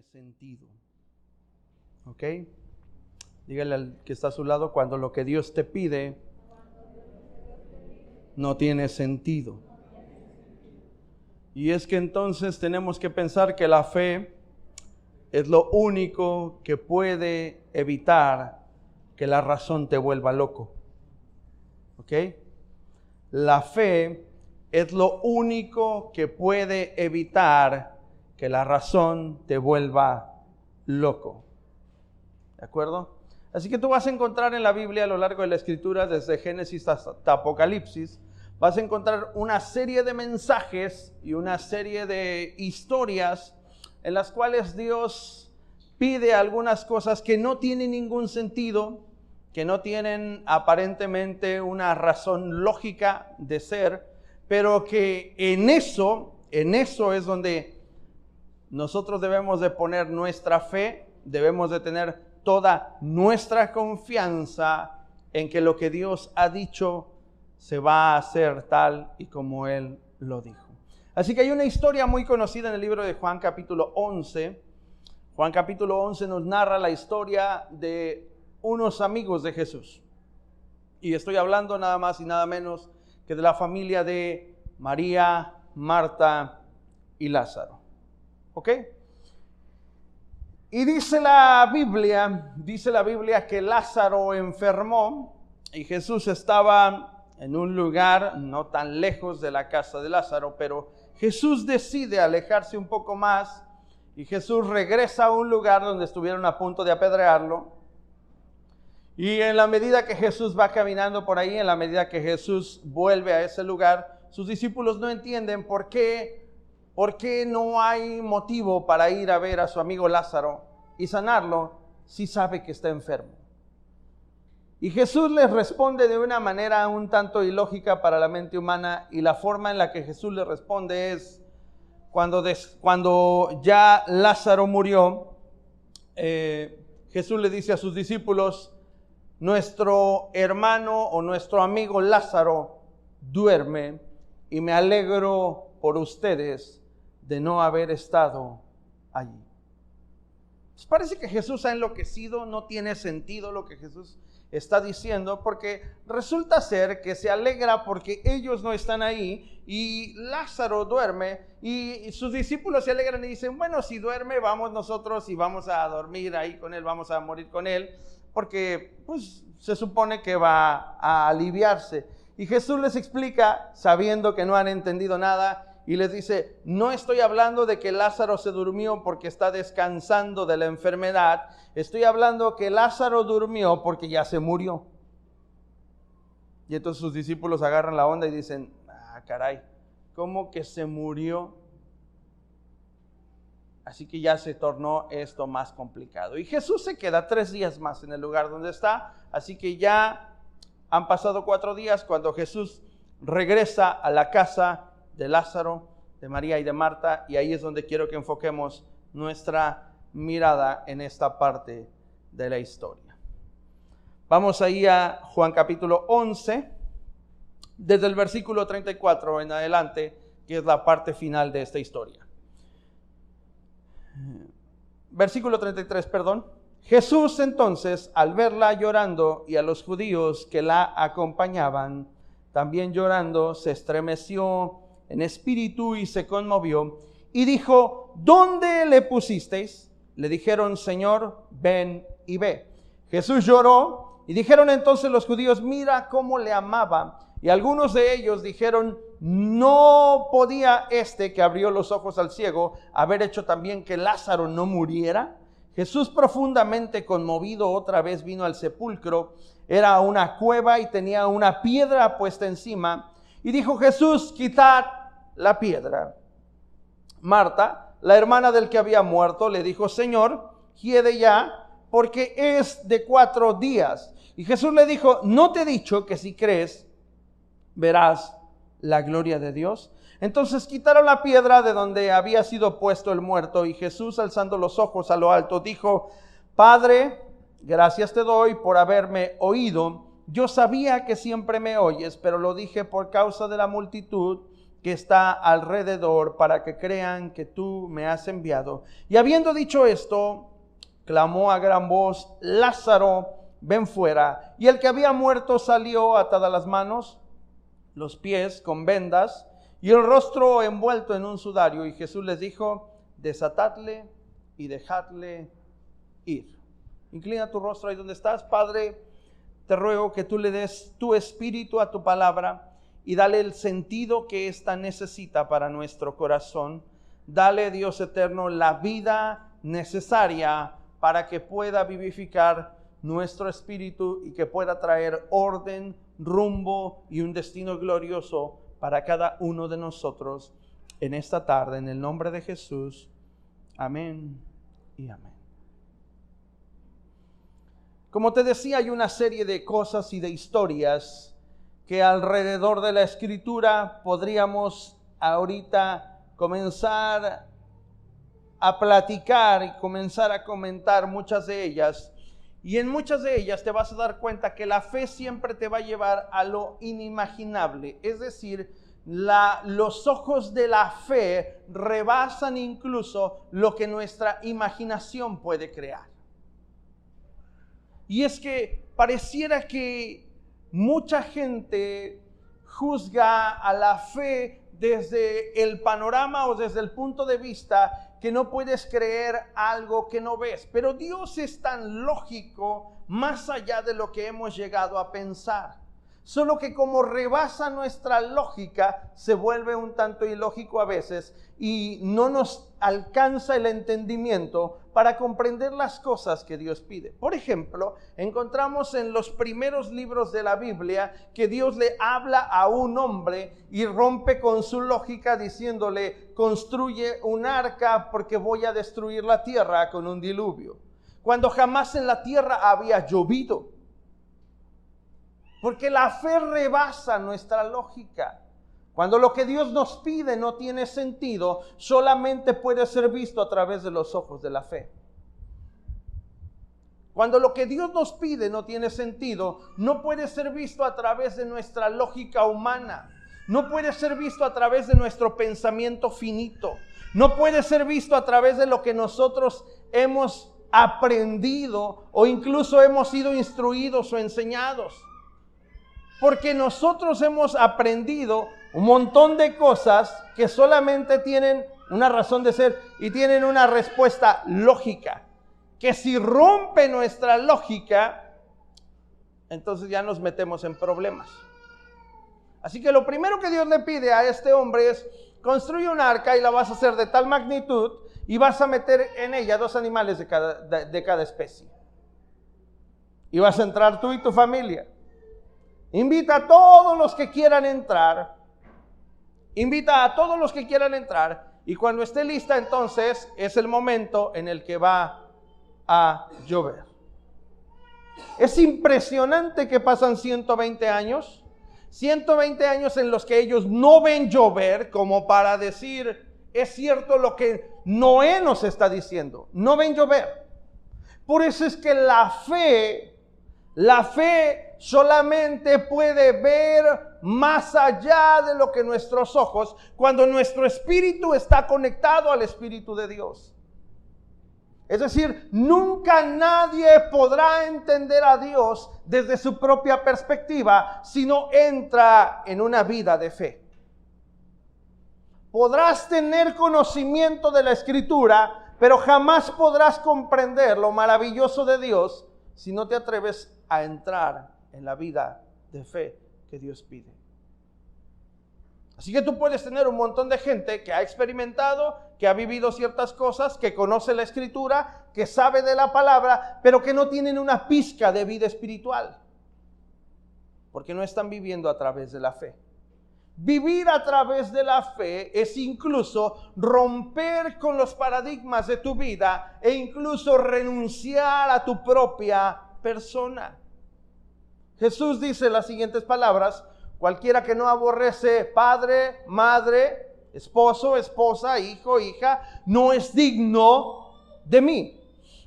tiene sentido. ¿Ok? Dígale al que está a su lado, cuando lo que Dios te pide no tiene sentido. Y es que entonces tenemos que pensar que la fe es lo único que puede evitar que la razón te vuelva loco. ¿Ok? La fe es lo único que puede evitar que la razón te vuelva loco. ¿De acuerdo? Así que tú vas a encontrar en la Biblia a lo largo de la Escritura, desde Génesis hasta Apocalipsis, vas a encontrar una serie de mensajes y una serie de historias en las cuales Dios pide algunas cosas que no tienen ningún sentido, que no tienen aparentemente una razón lógica de ser, pero que en eso es donde nosotros debemos de poner nuestra fe, debemos de tener toda nuestra confianza en que lo que Dios ha dicho se va a hacer tal y como Él lo dijo. Así que hay una historia muy conocida en el libro de Juan capítulo 11. Juan capítulo 11 nos narra la historia de unos amigos de Jesús. Y estoy hablando nada más y nada menos que de la familia de María, Marta y Lázaro. ¿Ok? Y dice la Biblia que Lázaro enfermó y Jesús estaba en un lugar no tan lejos de la casa de Lázaro, pero Jesús decide alejarse un poco más y Jesús regresa a un lugar donde estuvieron a punto de apedrearlo. Y en la medida que Jesús va caminando por ahí, en la medida que Jesús vuelve a ese lugar, sus discípulos no entienden por qué no hay motivo para ir a ver a su amigo Lázaro y sanarlo si sabe que está enfermo. Y Jesús les responde de una manera un tanto ilógica para la mente humana, y la forma en la que Jesús les responde es cuando ya Lázaro murió, Jesús le dice a sus discípulos: nuestro hermano o nuestro amigo Lázaro duerme y me alegro por ustedes de no haber estado allí. ¿Les parece que Jesús ha enloquecido? No tiene sentido lo que Jesús está diciendo, porque resulta ser que se alegra porque ellos no están ahí y Lázaro duerme, y sus discípulos se alegran y dicen: bueno, si duerme, vamos nosotros y vamos a dormir ahí con él, vamos a morir con él, porque pues se supone que va a aliviarse. Y Jesús les explica, sabiendo que no han entendido nada, y les dice: no estoy hablando de que Lázaro se durmió porque está descansando de la enfermedad, estoy hablando que Lázaro durmió porque ya se murió. Y entonces sus discípulos agarran la onda y dicen: caray, ¿cómo que se murió? Así que ya se tornó esto más complicado. Y Jesús se queda 3 días más en el lugar donde está. Así que ya han pasado 4 días cuando Jesús regresa a la casa de Lázaro, de María y de Marta. Y ahí es donde quiero que enfoquemos nuestra mirada en esta parte de la historia. Vamos ahí a Juan capítulo 11, desde el versículo 34 en adelante, que es la parte final de esta historia. Versículo 33, perdón. Jesús entonces, al verla llorando y a los judíos que la acompañaban, también llorando, se estremeció en espíritu y se conmovió y dijo: ¿dónde le pusisteis? Le dijeron: Señor, ven y ve. Jesús lloró y dijeron entonces los judíos: mira cómo le amaba. Y algunos de ellos dijeron: ¿no podía este que abrió los ojos al ciego haber hecho también que Lázaro no muriera? Jesús, profundamente conmovido, otra vez vino al sepulcro. Era una cueva y tenía una piedra puesta encima. Y dijo Jesús: quitad la piedra. Marta, la hermana del que había muerto, le dijo: Señor, hiede ya, porque es de 4 días. Y Jesús le dijo: ¿no te he dicho que si crees, verás la gloria de Dios? Entonces quitaron la piedra de donde había sido puesto el muerto, y Jesús, alzando los ojos a lo alto, dijo: Padre, gracias te doy por haberme oído. Yo sabía que siempre me oyes, pero lo dije por causa de la multitud, que está alrededor, para que crean que tú me has enviado. Y habiendo dicho esto, clamó a gran voz: Lázaro, ven fuera. Y el que había muerto salió, atadas las manos, los pies con vendas y el rostro envuelto en un sudario. Y Jesús les dijo: desatadle y dejadle ir. Inclina tu rostro ahí donde estás. Padre, te ruego que tú le des tu espíritu a tu palabra y dale el sentido que ésta necesita para nuestro corazón. Dale, Dios eterno, la vida necesaria para que pueda vivificar nuestro espíritu y que pueda traer orden, rumbo y un destino glorioso para cada uno de nosotros en esta tarde. En el nombre de Jesús. Amén y amén. Como te decía, hay una serie de cosas y de historias que alrededor de la Escritura podríamos ahorita comenzar a platicar y comenzar a comentar muchas de ellas. Y en muchas de ellas te vas a dar cuenta que la fe siempre te va a llevar a lo inimaginable. Es decir, los ojos de la fe rebasan incluso lo que nuestra imaginación puede crear. Y es que pareciera que mucha gente juzga a la fe desde el panorama o desde el punto de vista que no puedes creer algo que no ves. Pero Dios es tan lógico más allá de lo que hemos llegado a pensar. Solo que como rebasa nuestra lógica, se vuelve un tanto ilógico a veces y no nos alcanza el entendimiento para comprender las cosas que Dios pide. Por ejemplo, encontramos en los primeros libros de la Biblia que Dios le habla a un hombre y rompe con su lógica diciéndole: construye un arca porque voy a destruir la tierra con un diluvio, cuando jamás en la tierra había llovido. Porque la fe rebasa nuestra lógica. Cuando lo que Dios nos pide no tiene sentido, solamente puede ser visto a través de los ojos de la fe. Cuando lo que Dios nos pide no tiene sentido, no puede ser visto a través de nuestra lógica humana. No puede ser visto a través de nuestro pensamiento finito. No puede ser visto a través de lo que nosotros hemos aprendido o incluso hemos sido instruidos o enseñados. Porque nosotros hemos aprendido un montón de cosas que solamente tienen una razón de ser y tienen una respuesta lógica. Que si rompe nuestra lógica, entonces ya nos metemos en problemas. Así que lo primero que Dios le pide a este hombre es: construye un arca y la vas a hacer de tal magnitud y vas a meter en ella 2 animales de cada especie. Y vas a entrar tú y tu familia. Invita a todos los que quieran entrar. Invita a todos los que quieran entrar. Y cuando esté lista, entonces es el momento en el que va a llover. Es impresionante que pasan 120 años. 120 años en los que ellos no ven llover, como para decir: es cierto lo que Noé nos está diciendo. No ven llover. Por eso es que la fe solamente puede ver más allá de lo que nuestros ojos, cuando nuestro espíritu está conectado al Espíritu de Dios. Es decir, nunca nadie podrá entender a Dios desde su propia perspectiva si no entra en una vida de fe. Podrás tener conocimiento de la Escritura, pero jamás podrás comprender lo maravilloso de Dios si no te atreves a entrar en la vida de fe que Dios pide. Así que tú puedes tener un montón de gente que ha experimentado, que ha vivido ciertas cosas, que conoce la Escritura, que sabe de la palabra, pero que no tienen una pizca de vida espiritual, porque no están viviendo a través de la fe. Vivir a través de la fe es incluso romper con los paradigmas de tu vida e incluso renunciar a tu propia persona. Jesús dice las siguientes palabras: cualquiera que no aborrece padre, madre, esposo, esposa, hijo, hija, no es digno de mí.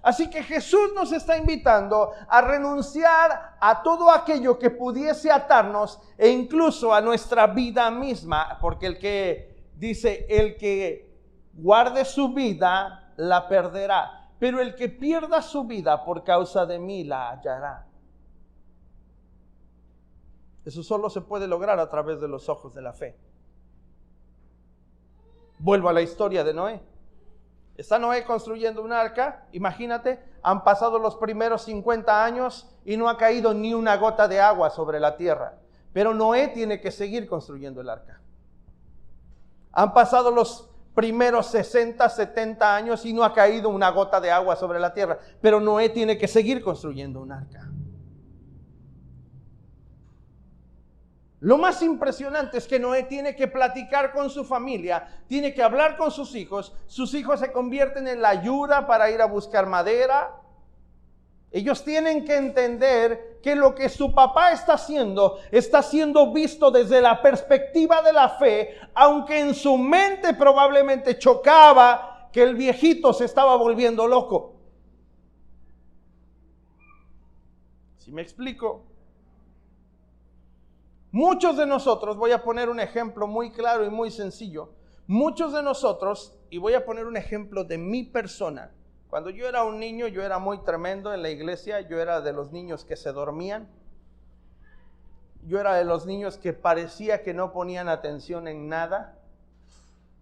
Así que Jesús nos está invitando a renunciar a todo aquello que pudiese atarnos e incluso a nuestra vida misma, porque el que guarde su vida la perderá, pero el que pierda su vida por causa de mí la hallará. Eso solo se puede lograr a través de los ojos de la fe. Vuelvo a la historia de Noé. Está Noé construyendo un arca, imagínate, han pasado los primeros 50 años y no ha caído ni una gota de agua sobre la tierra. Pero Noé tiene que seguir construyendo el arca. Han pasado los primeros 60, 70 años y no ha caído una gota de agua sobre la tierra. Pero Noé tiene que seguir construyendo un arca. Lo más impresionante es que Noé tiene que platicar con su familia, tiene que hablar con sus hijos se convierten en la ayuda para ir a buscar madera. Ellos tienen que entender que lo que su papá está siendo visto desde la perspectiva de la fe, aunque en su mente probablemente chocaba que el viejito se estaba volviendo loco. ¿Sí me explico? Muchos de nosotros, voy a poner un ejemplo muy claro y muy sencillo. Muchos de nosotros, y voy a poner un ejemplo de mi persona. Cuando yo era un niño, yo era muy tremendo en la iglesia. Yo era de los niños que se dormían. Yo era de los niños que parecía que no ponían atención en nada.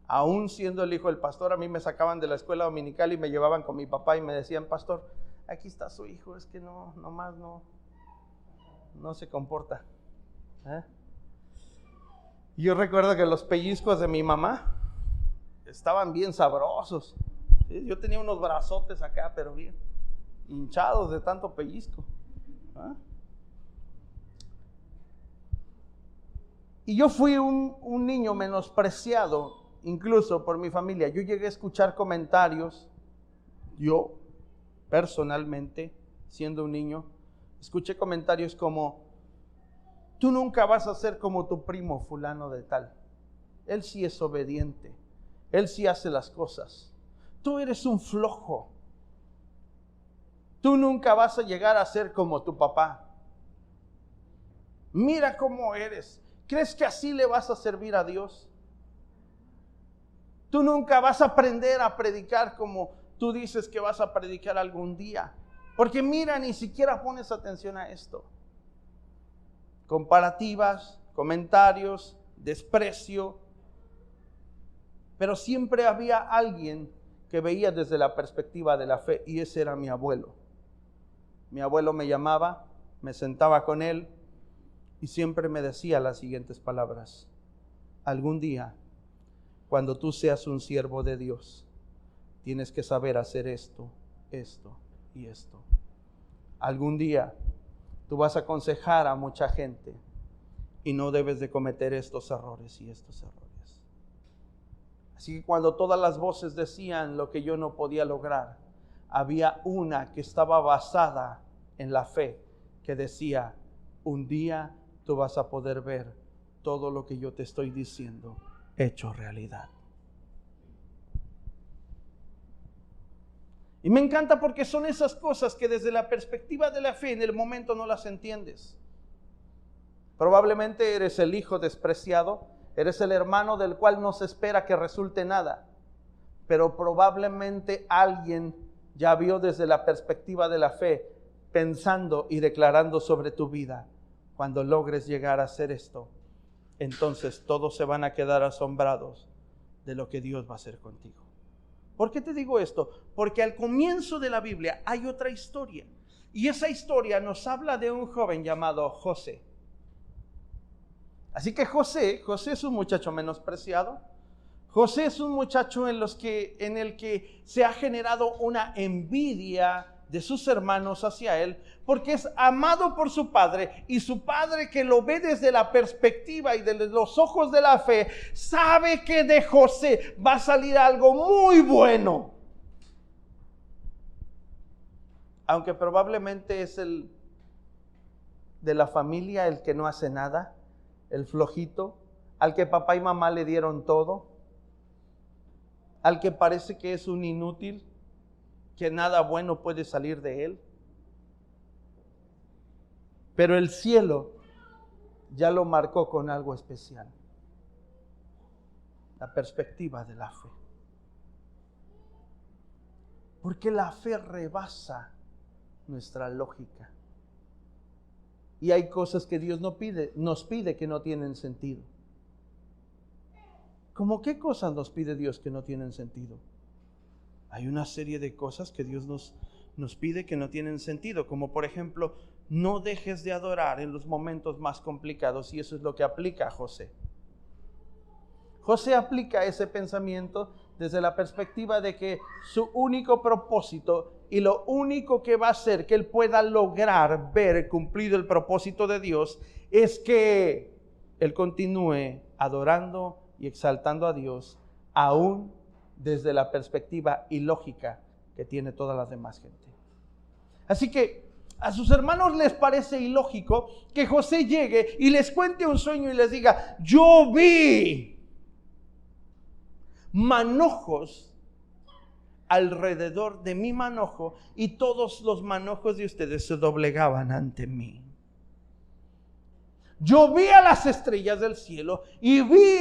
Aún siendo el hijo del pastor, a mí me sacaban de la escuela dominical y me llevaban con mi papá y me decían: pastor, aquí está su hijo, es que no se comporta. Yo recuerdo que los pellizcos de mi mamá estaban bien sabrosos. ¿Sí? Yo tenía unos brazotes acá, pero bien hinchados de tanto pellizco. Y yo fui un niño menospreciado, incluso por mi familia. Yo llegué a escuchar comentarios, yo personalmente, siendo un niño, escuché comentarios como: tú nunca vas a ser como tu primo fulano de tal. Él sí es obediente. Él sí hace las cosas. Tú eres un flojo. Tú nunca vas a llegar a ser como tu papá. Mira cómo eres. ¿Crees que así le vas a servir a Dios? Tú nunca vas a aprender a predicar como tú dices que vas a predicar algún día. Porque mira, ni siquiera pones atención a esto. Comparativas, comentarios, desprecio. Pero siempre había alguien que veía desde la perspectiva de la fe, y ese era mi abuelo. Mi abuelo me llamaba, me sentaba con él y siempre me decía las siguientes palabras: algún día, cuando tú seas un siervo de Dios, tienes que saber hacer esto, esto y esto. Algún día tú vas a aconsejar a mucha gente y no debes de cometer estos errores y estos errores. Así que cuando todas las voces decían lo que yo no podía lograr, había una que estaba basada en la fe, que decía: un día tú vas a poder ver todo lo que yo te estoy diciendo hecho realidad. Y me encanta porque son esas cosas que desde la perspectiva de la fe en el momento no las entiendes. Probablemente eres el hijo despreciado, eres el hermano del cual no se espera que resulte nada, pero probablemente alguien ya vio desde la perspectiva de la fe, pensando y declarando sobre tu vida: cuando logres llegar a hacer esto, entonces todos se van a quedar asombrados de lo que Dios va a hacer contigo. ¿Por qué te digo esto? Porque al comienzo de la Biblia hay otra historia, y esa historia nos habla de un joven llamado José. Así que José es un muchacho menospreciado. José es un muchacho en el que se ha generado una envidia de sus hermanos hacia él, porque es amado por su padre, y su padre, que lo ve desde la perspectiva y desde los ojos de la fe, sabe que de José va a salir algo muy bueno. Aunque probablemente es el de la familia el que no hace nada, el flojito, al que papá y mamá le dieron todo, al que parece que es un inútil, que nada bueno puede salir de él. Pero el cielo ya lo marcó con algo especial. La perspectiva de la fe. Porque la fe rebasa nuestra lógica. Y hay cosas que Dios nos pide que no tienen sentido. ¿Cómo qué cosas nos pide Dios que no tienen sentido? Hay una serie de cosas que Dios nos pide que no tienen sentido. Como por ejemplo, no dejes de adorar en los momentos más complicados. Y eso es lo que aplica a José. José aplica ese pensamiento desde la perspectiva de que su único propósito y lo único que va a hacer que él pueda lograr ver cumplido el propósito de Dios es que él continúe adorando y exaltando a Dios, aún desde la perspectiva ilógica que tiene toda la demás gente. Así que a sus hermanos les parece ilógico que José llegue y les cuente un sueño y les diga: yo vi manojos alrededor de mi manojo y todos los manojos de ustedes se doblegaban ante mí. Yo vi a las estrellas del cielo y vi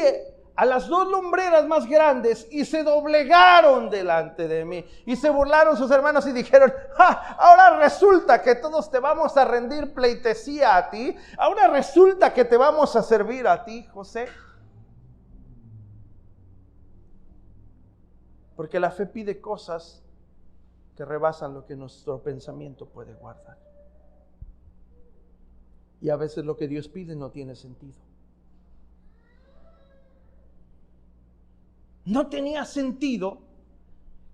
a las dos lumbreras más grandes y se doblegaron delante de mí. Y se burlaron sus hermanos y dijeron: ahora resulta que todos te vamos a rendir pleitesía a ti. Ahora resulta que te vamos a servir a ti, José. Porque la fe pide cosas que rebasan lo que nuestro pensamiento puede guardar. Y a veces lo que Dios pide no tiene sentido. No tenía sentido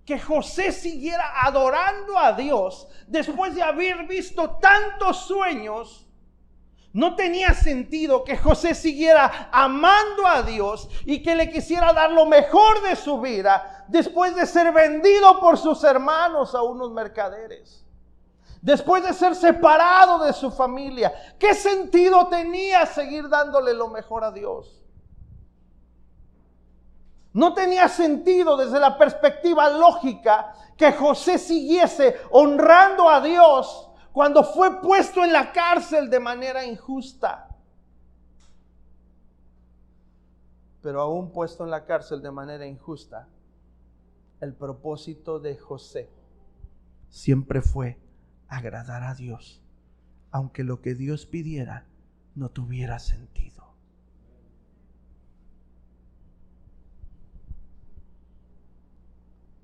que José siguiera adorando a Dios después de haber visto tantos sueños. No tenía sentido que José siguiera amando a Dios y que le quisiera dar lo mejor de su vida después de ser vendido por sus hermanos a unos mercaderes. Después de ser separado de su familia. ¿Qué sentido tenía seguir dándole lo mejor a Dios? No tenía sentido desde la perspectiva lógica que José siguiese honrando a Dios cuando fue puesto en la cárcel de manera injusta. Pero aún puesto en la cárcel de manera injusta, el propósito de José siempre fue agradar a Dios, aunque lo que Dios pidiera no tuviera sentido.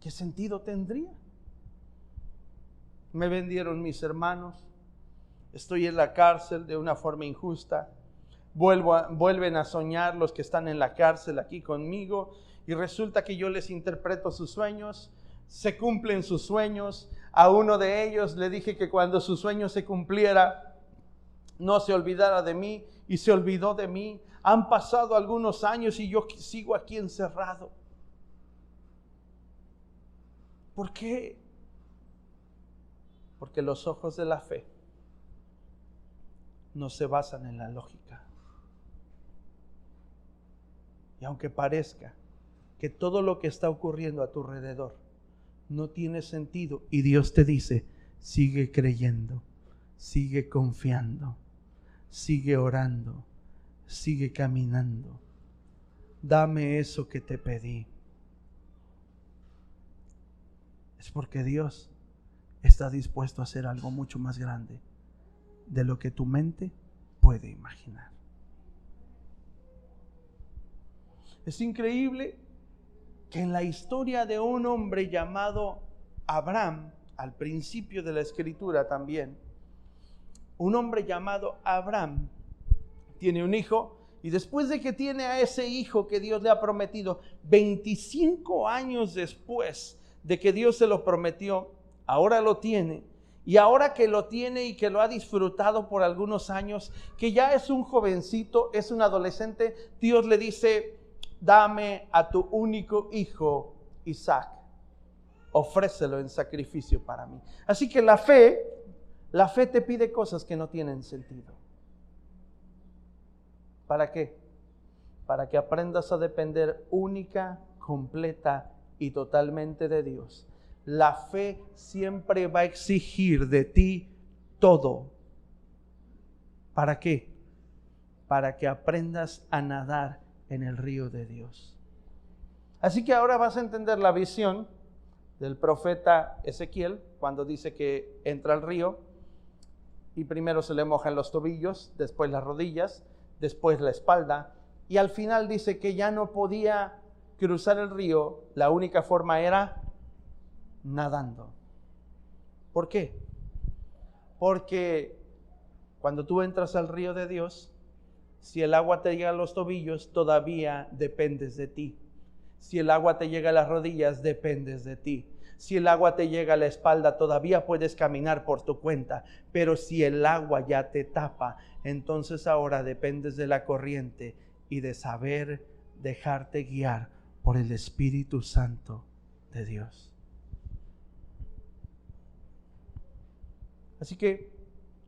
¿Qué sentido tendría? Me vendieron mis hermanos, estoy en la cárcel de una forma injusta, vuelven a soñar los que están en la cárcel aquí conmigo y resulta que yo les interpreto sus sueños, se cumplen sus sueños. A uno de ellos le dije que cuando su sueño se cumpliera no se olvidara de mí y se olvidó de mí. Han pasado algunos años y yo sigo aquí encerrado. ¿Por qué? Porque los ojos de la fe no se basan en la lógica. Y aunque parezca que todo lo que está ocurriendo a tu alrededor no tiene sentido, y Dios te dice: sigue creyendo, sigue confiando, sigue orando, sigue caminando. Dame eso que te pedí. Es porque Dios está dispuesto a hacer algo mucho más grande de lo que tu mente puede imaginar. Es increíble que en la historia de un hombre llamado Abraham, al principio de la escritura también, un hombre llamado Abraham tiene un hijo, y después de que tiene a ese hijo que Dios le ha prometido, 25 años después de que Dios se lo prometió, ahora lo tiene. Y ahora que lo tiene y que lo ha disfrutado por algunos años, que ya es un jovencito, es un adolescente, Dios le dice: dame a tu único hijo, Isaac. Ofrécelo en sacrificio para mí. Así que la fe te pide cosas que no tienen sentido. ¿Para qué? Para que aprendas a depender única, completa y totalmente de Dios. La fe siempre va a exigir de ti todo. ¿Para qué? Para que aprendas a nadar en el río de Dios. Así que ahora vas a entender la visión del profeta Ezequiel cuando dice que entra al río y primero se le mojan los tobillos, después las rodillas, después la espalda y al final dice que ya no podía cruzar el río, la única forma era nadando. ¿Por qué? Porque cuando tú entras al río de Dios, si el agua te llega a los tobillos, todavía dependes de ti. Si el agua te llega a las rodillas, dependes de ti. Si el agua te llega a la espalda, todavía puedes caminar por tu cuenta. Pero si el agua ya te tapa, entonces ahora dependes de la corriente y de saber dejarte guiar por el Espíritu Santo de Dios. Así que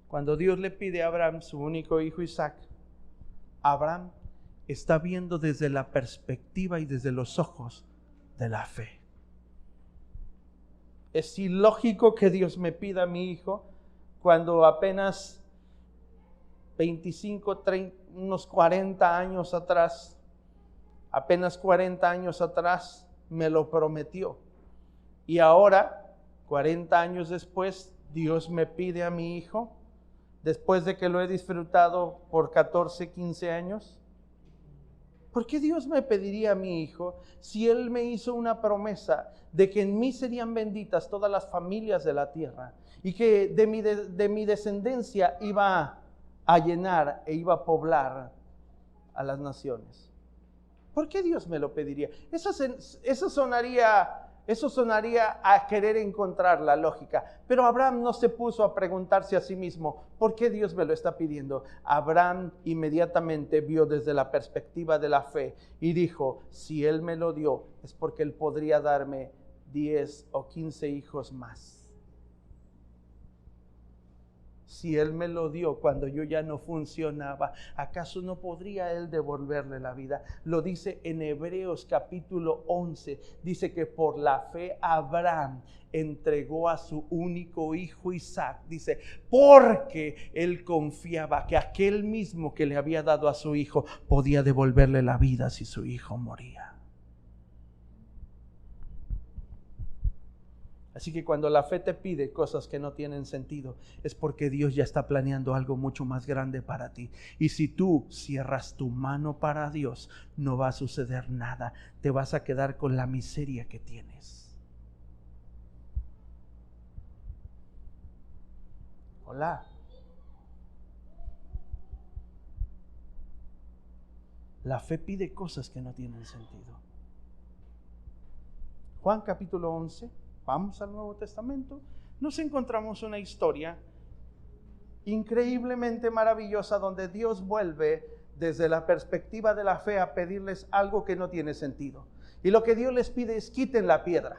cuando Dios le pide a Abraham su único hijo Isaac, Abraham está viendo desde la perspectiva y desde los ojos de la fe. Es ilógico que Dios me pida a mi hijo cuando apenas 25, 30, unos 40 años atrás, apenas 40 años atrás me lo prometió. Y ahora, 40 años después, Dios me pide a mi hijo, después de que lo he disfrutado por 14, 15 años. ¿Por qué Dios me pediría a mi hijo si Él me hizo una promesa de que en mí serían benditas todas las familias de la tierra y que de mi descendencia iba a llenar e iba a poblar a las naciones? ¿Por qué Dios me lo pediría? Eso sonaría a querer encontrar la lógica. Pero Abraham no se puso a preguntarse a sí mismo, ¿por qué Dios me lo está pidiendo? Abraham inmediatamente vio desde la perspectiva de la fe y dijo, si Él me lo dio, es porque Él podría darme 10 o 15 hijos más. Si Él me lo dio cuando yo ya no funcionaba, ¿acaso no podría Él devolverle la vida? Lo dice en Hebreos capítulo 11. Dice que por la fe Abraham entregó a su único hijo Isaac. Dice, porque él confiaba que aquel mismo que le había dado a su hijo podía devolverle la vida si su hijo moría. Así que cuando la fe te pide cosas que no tienen sentido, es porque Dios ya está planeando algo mucho más grande para ti. Y si tú cierras tu mano para Dios, no va a suceder nada. Te vas a quedar con la miseria que tienes. Hola. La fe pide cosas que no tienen sentido. Juan capítulo 11. Vamos al Nuevo Testamento, nos encontramos una historia increíblemente maravillosa donde Dios vuelve desde la perspectiva de la fe a pedirles algo que no tiene sentido. Y lo que Dios les pide es quiten la piedra.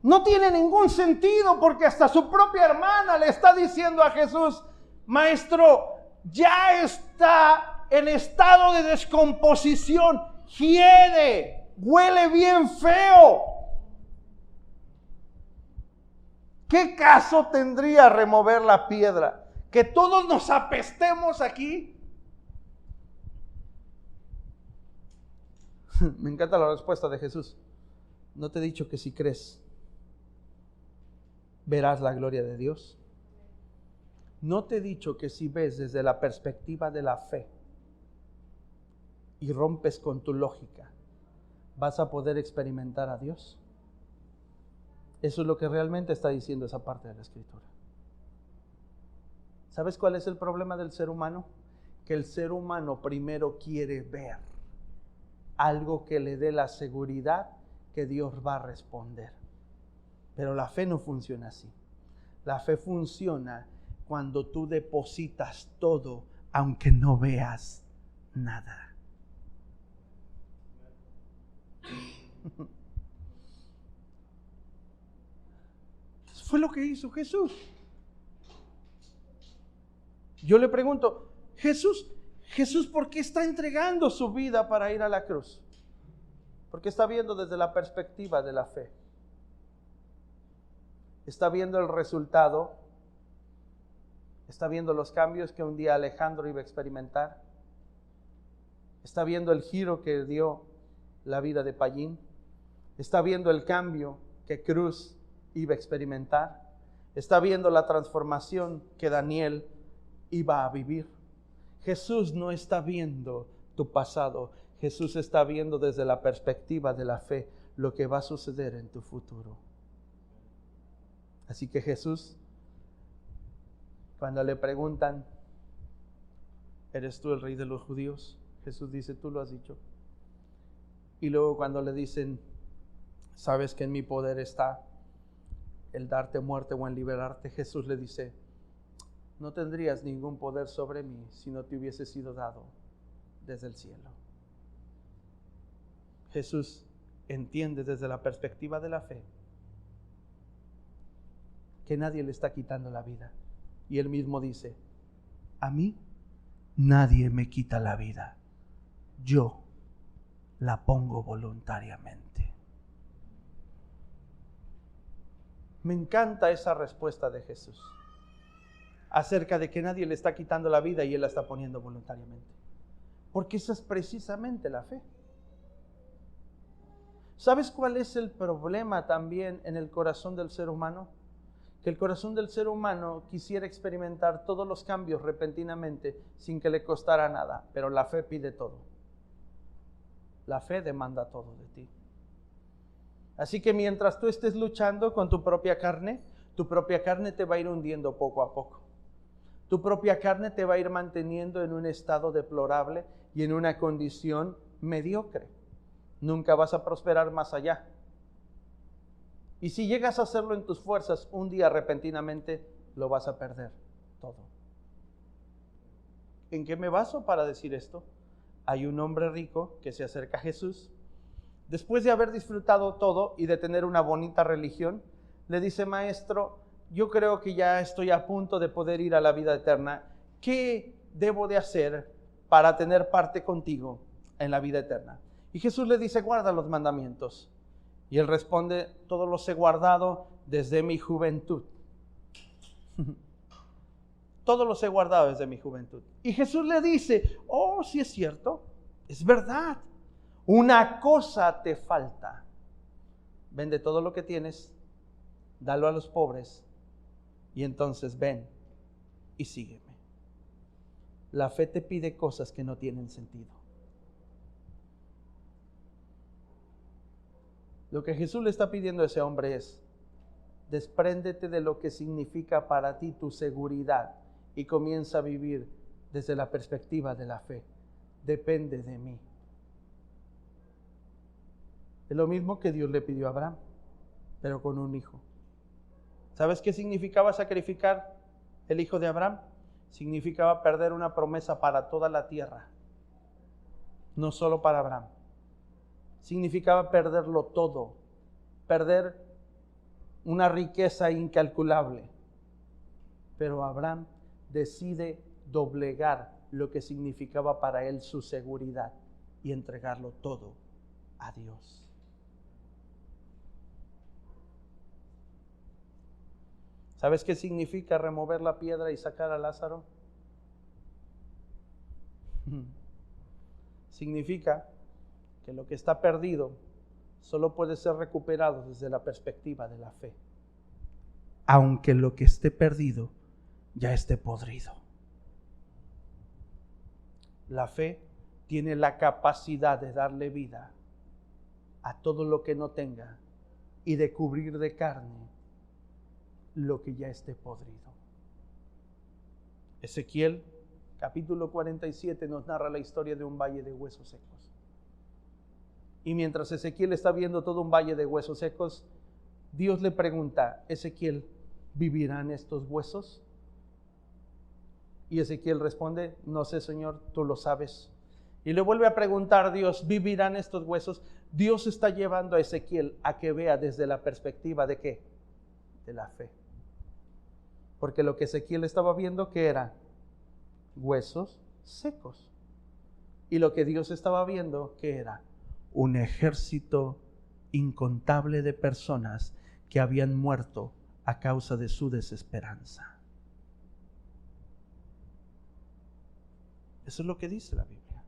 No tiene ningún sentido porque hasta su propia hermana le está diciendo a Jesús, Maestro, ya está en estado de descomposición, hiede, huele bien feo. ¿Qué caso tendría remover la piedra? ¿Que todos nos apestemos aquí? Me encanta la respuesta de Jesús. ¿No te he dicho que si crees, verás la gloria de Dios? ¿No te he dicho que si ves desde la perspectiva de la fe y rompes con tu lógica, vas a poder experimentar a Dios? Eso es lo que realmente está diciendo esa parte de la Escritura. ¿Sabes cuál es el problema del ser humano? Que el ser humano primero quiere ver algo que le dé la seguridad que Dios va a responder. Pero la fe no funciona así. La fe funciona cuando tú depositas todo, aunque no veas nada. Fue lo que hizo Jesús. Yo le pregunto, Jesús, ¿por qué está entregando su vida para ir a la cruz? Porque está viendo desde la perspectiva de la fe. Está viendo el resultado. Está viendo los cambios que un día Alejandro iba a experimentar. Está viendo el giro que dio la vida de Payín. Está viendo el cambio que Cruz iba a experimentar. Está viendo la transformación que Daniel iba a vivir. Jesús no está viendo tu pasado. Jesús está viendo desde la perspectiva de la fe lo que va a suceder en tu futuro. Así que Jesús, cuando le preguntan, ¿eres tú el rey de los judíos? Jesús dice, tú lo has dicho. Y luego cuando le dicen, ¿sabes que en mi poder está el darte muerte o en liberarte? Jesús le dice, no tendrías ningún poder sobre mí si no te hubiese sido dado desde el cielo. Jesús entiende desde la perspectiva de la fe que nadie le está quitando la vida. Y él mismo dice, a mí nadie me quita la vida. Yo la pongo voluntariamente. Me encanta esa respuesta de Jesús acerca de que nadie le está quitando la vida y él la está poniendo voluntariamente. Porque esa es precisamente la fe. ¿Sabes cuál es el problema también en el corazón del ser humano? Que el corazón del ser humano quisiera experimentar todos los cambios repentinamente sin que le costara nada, pero la fe pide todo. La fe demanda todo de ti. Así que mientras tú estés luchando con tu propia carne te va a ir hundiendo poco a poco. Tu propia carne te va a ir manteniendo en un estado deplorable y en una condición mediocre. Nunca vas a prosperar más allá. Y si llegas a hacerlo en tus fuerzas, un día repentinamente lo vas a perder todo. ¿En qué me baso para decir esto? Hay un hombre rico que se acerca a Jesús. Después de haber disfrutado todo y de tener una bonita religión, le dice, maestro, yo creo que ya estoy a punto de poder ir a la vida eterna. ¿Qué debo de hacer para tener parte contigo en la vida eterna? Y Jesús le dice, guarda los mandamientos. Y él responde, todo los he guardado desde mi juventud. Todos los he guardado desde mi juventud. Y Jesús le dice, oh, sí es cierto, es verdad. Una cosa te falta. Vende todo lo que tienes, dalo a los pobres, y entonces ven y sígueme. La fe te pide cosas que no tienen sentido. Lo que Jesús le está pidiendo a ese hombre es, despréndete de lo que significa para ti tu seguridad y comienza a vivir desde la perspectiva de la fe. Depende de mí. Es lo mismo que Dios le pidió a Abraham, pero con un hijo. ¿Sabes qué significaba sacrificar el hijo de Abraham? Significaba perder una promesa para toda la tierra, no solo para Abraham. Significaba perderlo todo, perder una riqueza incalculable. Pero Abraham decide doblegar lo que significaba para él su seguridad y entregarlo todo a Dios. ¿Sabes qué significa remover la piedra y sacar a Lázaro? Significa que lo que está perdido solo puede ser recuperado desde la perspectiva de la fe, aunque lo que esté perdido ya esté podrido. La fe tiene la capacidad de darle vida a todo lo que no tenga y de cubrir de carne lo que ya esté podrido. Ezequiel, capítulo 47, nos narra la historia de un valle de huesos secos. Y mientras Ezequiel está viendo todo un valle de huesos secos, Dios le pregunta, Ezequiel, ¿vivirán estos huesos? Y Ezequiel responde, no sé, Señor, tú lo sabes. Y le vuelve a preguntar Dios, ¿vivirán estos huesos? Dios está llevando a Ezequiel a que vea desde la perspectiva de ¿qué? De la fe. Porque lo que Ezequiel estaba viendo, ¿qué era? Huesos secos. Y lo que Dios estaba viendo, ¿qué era? Un ejército incontable de personas que habían muerto a causa de su desesperanza. Eso es lo que dice la Biblia.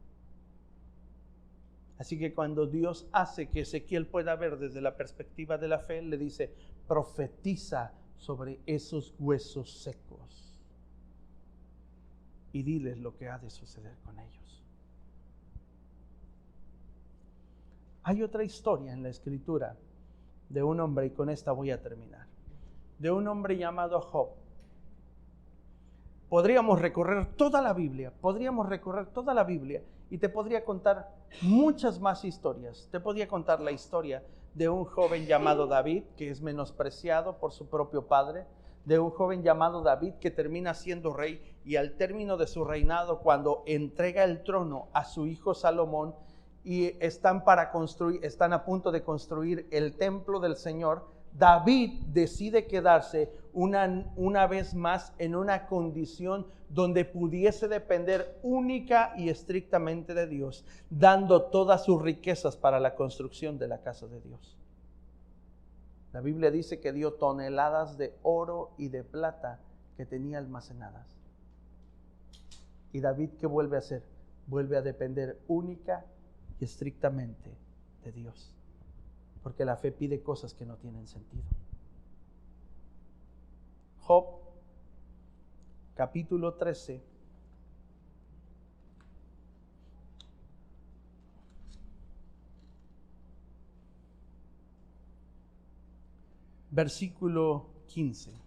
Así que cuando Dios hace que Ezequiel pueda ver desde la perspectiva de la fe, le dice, profetiza sobre esos huesos secos y diles lo que ha de suceder con ellos. Hay otra historia en la Escritura de un hombre, y con esta voy a terminar, de un hombre llamado Job. Podríamos recorrer toda la Biblia y te podría contar muchas más historias. Te podría contar la historia de un joven llamado David, que es menospreciado por su propio padre, de un joven llamado David que termina siendo rey, y al término de su reinado, cuando entrega el trono a su hijo Salomón y están a punto de construir el templo del Señor, David decide quedarse una vez más en una condición donde pudiese depender única y estrictamente de Dios, dando todas sus riquezas para la construcción de la casa de Dios. La Biblia dice que dio toneladas de oro y de plata que tenía almacenadas. ¿Y David qué vuelve a hacer? Vuelve a depender única y estrictamente de Dios. Porque la fe pide cosas que no tienen sentido. Job, capítulo 13. Versículo 15.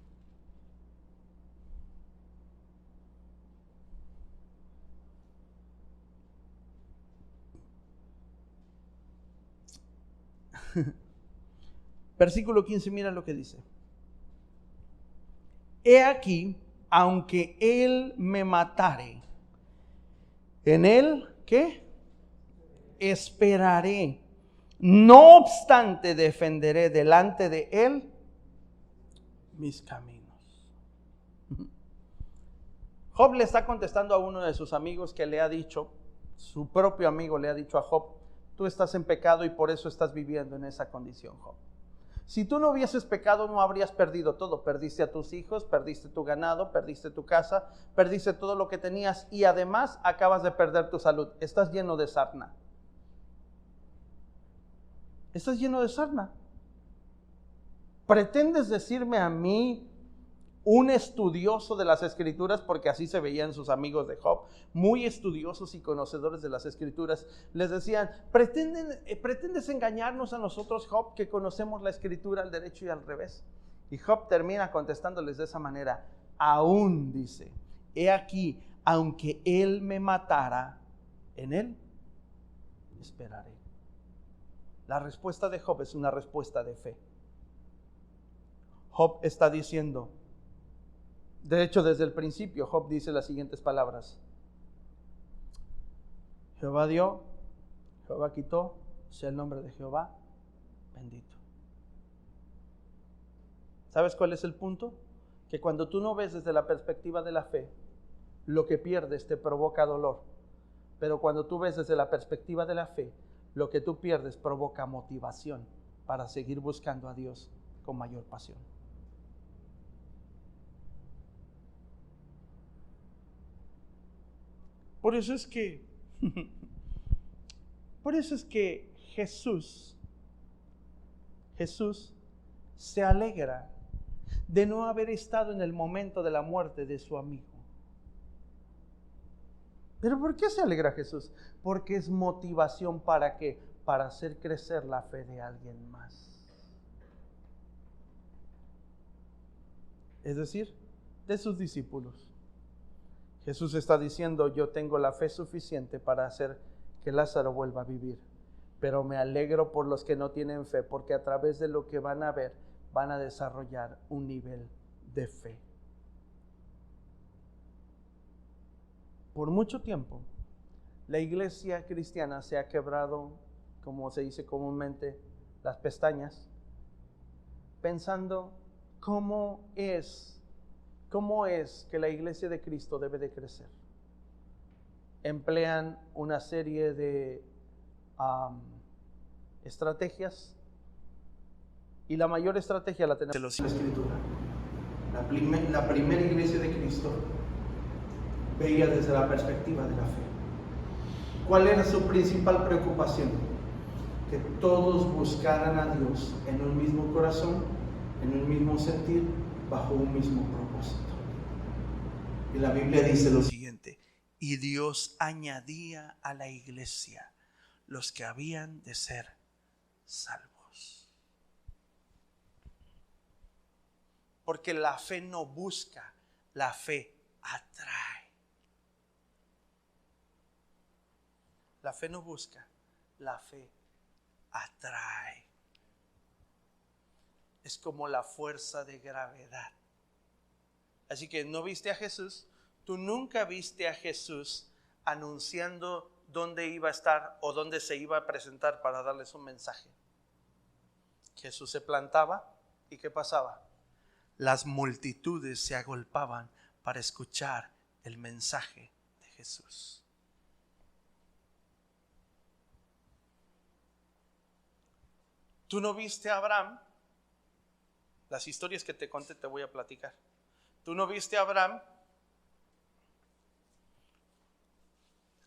Versículo 15, mira lo que dice. He aquí, aunque él me matare, en él, ¿qué? Esperaré. No obstante, defenderé delante de él mis caminos. Job le está contestando a uno de sus amigos que le ha dicho, su propio amigo le ha dicho a Job, tú estás en pecado y por eso estás viviendo en esa condición, Job. Si tú no hubieses pecado, no habrías perdido todo. Perdiste a tus hijos, perdiste tu ganado, perdiste tu casa, perdiste todo lo que tenías y además acabas de perder tu salud. Estás lleno de sarna. Estás lleno de sarna. ¿Pretendes decirme a mí, un estudioso de las Escrituras, porque así se veían sus amigos de Job, muy estudiosos y conocedores de las Escrituras, les decían, ¿pretendes engañarnos a nosotros, Job, que conocemos la Escritura al derecho y al revés? Y Job termina contestándoles de esa manera, aún dice, he aquí, aunque él me matara, en él esperaré. La respuesta de Job es una respuesta de fe. Job está diciendo, de hecho, desde el principio, Job dice las siguientes palabras. Jehová dio, Jehová quitó, sea el nombre de Jehová bendito. ¿Sabes cuál es el punto? Que cuando tú no ves desde la perspectiva de la fe, lo que pierdes te provoca dolor. Pero cuando tú ves desde la perspectiva de la fe, lo que tú pierdes provoca motivación para seguir buscando a Dios con mayor pasión. Por eso es que Jesús se alegra de no haber estado en el momento de la muerte de su amigo. ¿Pero por qué se alegra Jesús? Porque es motivación ¿para qué? Para hacer crecer la fe de alguien más. Es decir, de sus discípulos. Jesús está diciendo, yo tengo la fe suficiente para hacer que Lázaro vuelva a vivir. Pero me alegro por los que no tienen fe, porque a través de lo que van a ver, van a desarrollar un nivel de fe. Por mucho tiempo, la iglesia cristiana se ha quebrado, como se dice comúnmente, las pestañas, pensando cómo es que la iglesia de Cristo debe de crecer. Emplean una serie de estrategias y la mayor estrategia la tenemos en la Escritura. La primera iglesia de Cristo veía desde la perspectiva de la fe. ¿Cuál era su principal preocupación? Que todos buscaran a Dios en un mismo corazón, en un mismo sentir, bajo un mismo propósito. Y la Biblia dice lo siguiente: y Dios añadía a la iglesia los que habían de ser salvos. Porque la fe no busca, la fe atrae. La fe no busca, la fe atrae. Es como la fuerza de gravedad. Así que no viste a Jesús, tú nunca viste a Jesús anunciando dónde iba a estar o dónde se iba a presentar para darles un mensaje. Jesús se plantaba y ¿qué pasaba? Las multitudes se agolpaban para escuchar el mensaje de Jesús. Tú no viste a Abraham. Las historias que te conté te voy a platicar. Tú no viste a Abraham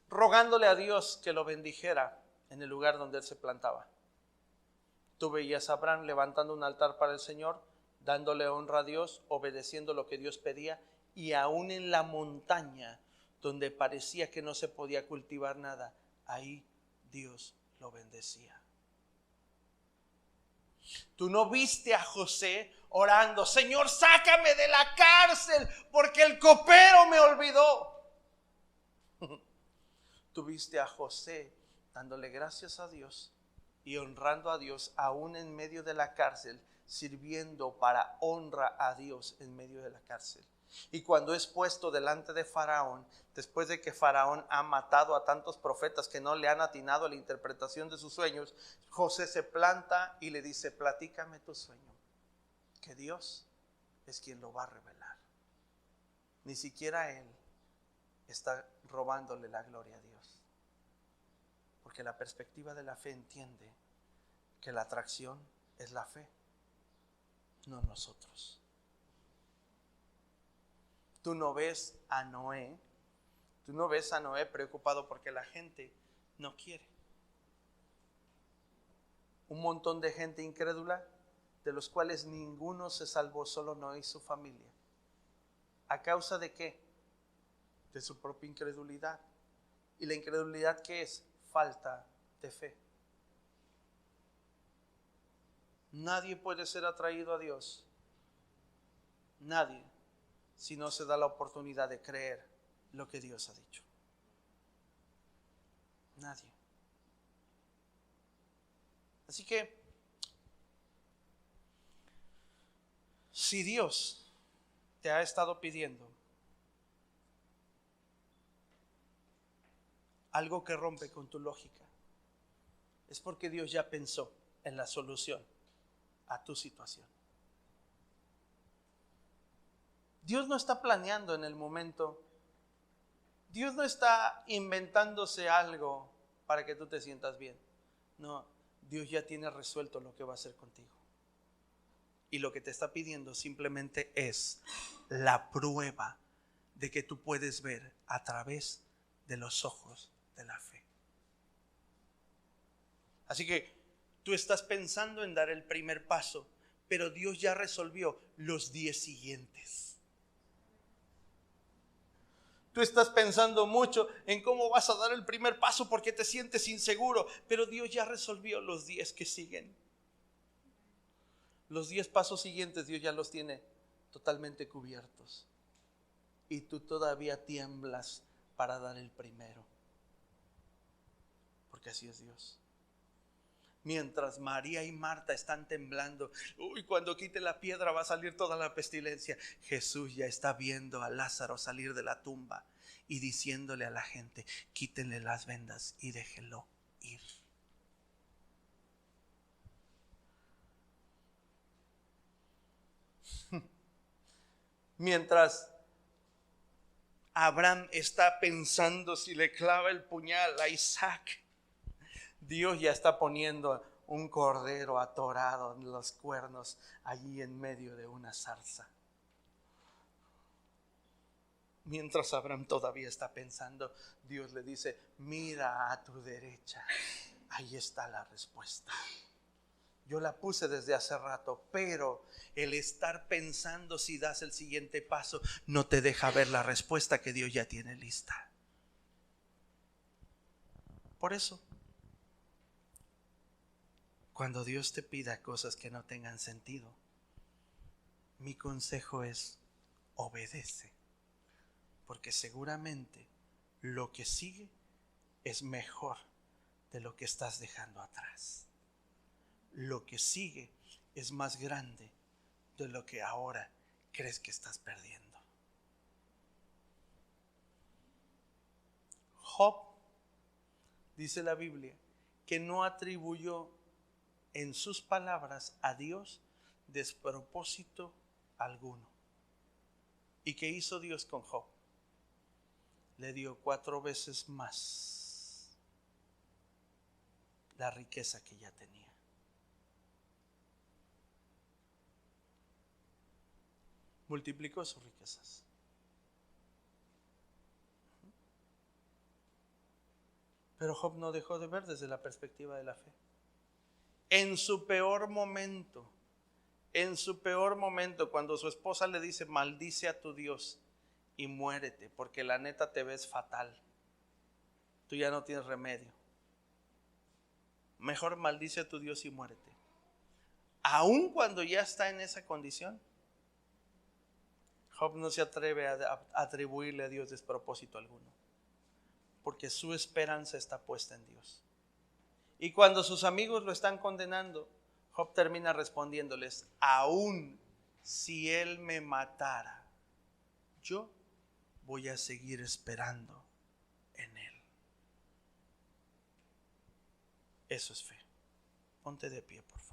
rogándole a Dios que lo bendijera en el lugar donde él se plantaba. Tú veías a Abraham levantando un altar para el Señor, dándole honra a Dios, obedeciendo lo que Dios pedía, y aún en la montaña donde parecía que no se podía cultivar nada, ahí Dios lo bendecía. Tú no viste a José orando: Señor, sácame de la cárcel porque el copero me olvidó. Tú viste a José dándole gracias a Dios y honrando a Dios aún en medio de la cárcel, sirviendo para honra a Dios en medio de la cárcel. Y cuando es puesto delante de Faraón, después de que Faraón ha matado a tantos profetas que no le han atinado a la interpretación de sus sueños, José se planta y le dice: platícame tu sueño, que Dios es quien lo va a revelar. Ni siquiera él está robándole la gloria a Dios, porque la perspectiva de la fe entiende que la atracción es la fe, no nosotros. Tú no ves a Noé preocupado porque la gente no quiere. Un montón de gente incrédula, de los cuales ninguno se salvó, solo Noé y su familia. ¿A causa de qué? De su propia incredulidad. ¿Y la incredulidad qué es? Falta de fe. Nadie puede ser atraído a Dios. Nadie, si no se da la oportunidad de creer lo que Dios ha dicho. Nadie. Así que, si Dios te ha estado pidiendo algo que rompe con tu lógica, es porque Dios ya pensó en la solución a tu situación. Dios no está planeando en el momento. Dios no está inventándose algo para que tú te sientas bien. No, Dios ya tiene resuelto lo que va a hacer contigo. Y lo que te está pidiendo simplemente es la prueba de que tú puedes ver a través de los ojos de la fe. Así que tú estás pensando en dar el primer paso, pero Dios ya resolvió los 10 siguientes. Tú estás pensando mucho en cómo vas a dar el primer paso porque te sientes inseguro, pero Dios ya resolvió los 10 que siguen. Los 10 pasos siguientes Dios ya los tiene totalmente cubiertos. Y tú todavía tiemblas para dar el primero. Porque así es Dios. Mientras María y Marta están temblando, cuando quite la piedra va a salir toda la pestilencia, Jesús ya está viendo a Lázaro salir de la tumba y diciéndole a la gente: quítenle las vendas y déjenlo ir. Mientras Abraham está pensando si le clava el puñal a Isaac, Dios ya está poniendo un cordero atorado en los cuernos allí en medio de una zarza. Mientras Abraham todavía está pensando, Dios le dice, mira a tu derecha, ahí está la respuesta. Yo la puse desde hace rato, pero el estar pensando si das el siguiente paso no te deja ver la respuesta que Dios ya tiene lista. Por eso, cuando Dios te pida cosas que no tengan sentido, mi consejo es, obedece, porque seguramente lo que sigue es mejor de lo que estás dejando atrás. Lo que sigue es más grande de lo que ahora crees que estás perdiendo. Job, dice la Biblia, que no atribuyó en sus palabras a Dios despropósito alguno. ¿Y qué hizo Dios con Job? Le dio 4 veces más la riqueza que ya tenía. Multiplicó sus riquezas. Pero Job no dejó de ver desde la perspectiva de la fe. En su peor momento, cuando su esposa le dice, maldice a tu Dios y muérete, porque la neta te ves fatal, tú ya no tienes remedio, mejor maldice a tu Dios y muérete. Aun cuando ya está en esa condición, Job no se atreve a atribuirle a Dios despropósito alguno, porque su esperanza está puesta en Dios. Y cuando sus amigos lo están condenando, Job termina respondiéndoles, aún si él me matara, yo voy a seguir esperando en él. Eso es fe. Ponte de pie, por favor.